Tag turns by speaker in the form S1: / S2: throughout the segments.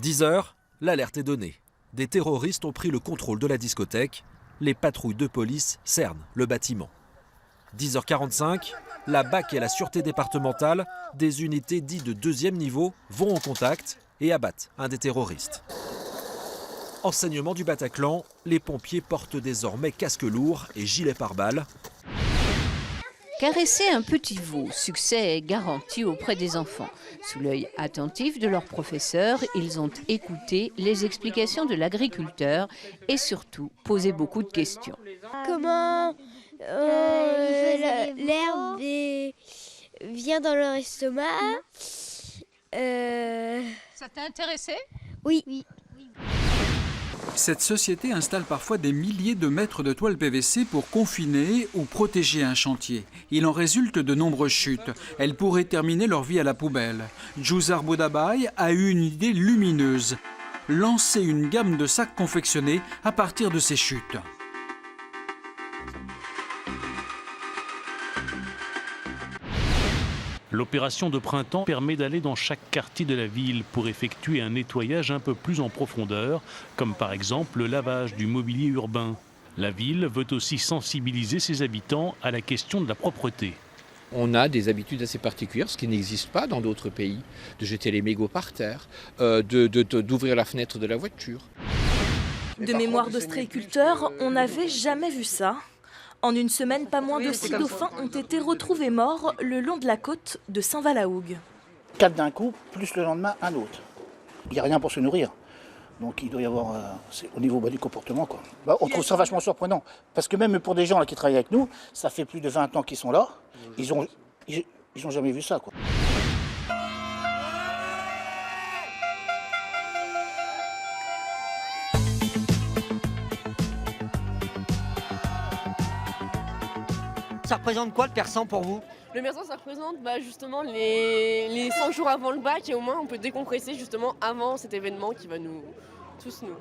S1: 10 heures, l'alerte est donnée. Des terroristes ont pris le contrôle de la discothèque. Les patrouilles de police cernent le bâtiment. 10h45, la BAC et la sûreté départementale, des unités dites de deuxième niveau, vont au contact et abattent un des terroristes. Enseignement du Bataclan, les pompiers portent désormais casque lourd et gilet pare-balles.
S2: Caresser un petit veau, succès est garanti auprès des enfants. Sous l'œil attentif de leur professeur, ils ont écouté les explications de l'agriculteur et surtout posé beaucoup de questions.
S3: Comment l'herbe vient dans leur estomac.
S2: Ça t'a intéressé ?
S3: Oui.
S4: Cette société installe parfois des milliers de mètres de toile PVC pour confiner ou protéger un chantier. Il en résulte de nombreuses chutes. Elles pourraient terminer leur vie à la poubelle. Djouzar Boudabaye a eu une idée lumineuse. Lancer une gamme de sacs confectionnés à partir de ces chutes.
S5: L'opération de printemps permet d'aller dans chaque quartier de la ville pour effectuer un nettoyage un peu plus en profondeur, comme par exemple le lavage du mobilier urbain. La ville veut aussi sensibiliser ses habitants à la question de la propreté.
S6: On a des habitudes assez particulières, ce qui n'existe pas dans d'autres pays, de jeter les mégots par terre, d'ouvrir la fenêtre de la voiture.
S7: De mémoire d'ostréiculteur, on n'avait jamais vu ça. En une semaine, pas moins de 6 dauphins ont été retrouvés morts le long de la côte de Saint-Valahougue.
S8: 4 d'un coup, plus le lendemain un autre. Il n'y a rien pour se nourrir. Donc il doit y avoir, au niveau du comportement, quoi. On trouve ça vachement surprenant. Parce que même pour des gens là, qui travaillent avec nous, ça fait plus de 20 ans qu'ils sont là, ils ont jamais vu ça, quoi.
S9: Ça représente quoi le persan pour vous?
S10: Le persan, ça représente justement les 100 jours avant le bac et au moins on peut décompresser justement avant cet événement qui va nous tous nous...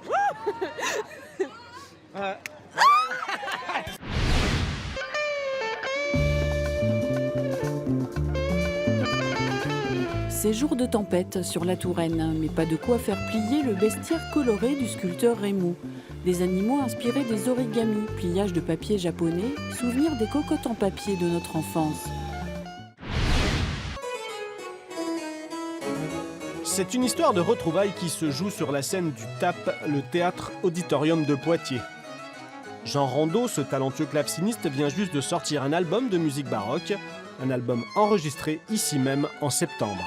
S11: Ces jours de tempête sur la Touraine, mais pas de quoi faire plier le bestiaire coloré du sculpteur Rémou. Des animaux inspirés des origamis, pliage de papier japonais, souvenir des cocottes en papier de notre enfance.
S12: C'est une histoire de retrouvailles qui se joue sur la scène du TAP, le Théâtre Auditorium de Poitiers. Jean Rondeau, ce talentueux claveciniste, vient juste de sortir un album de musique baroque, un album enregistré ici même en septembre.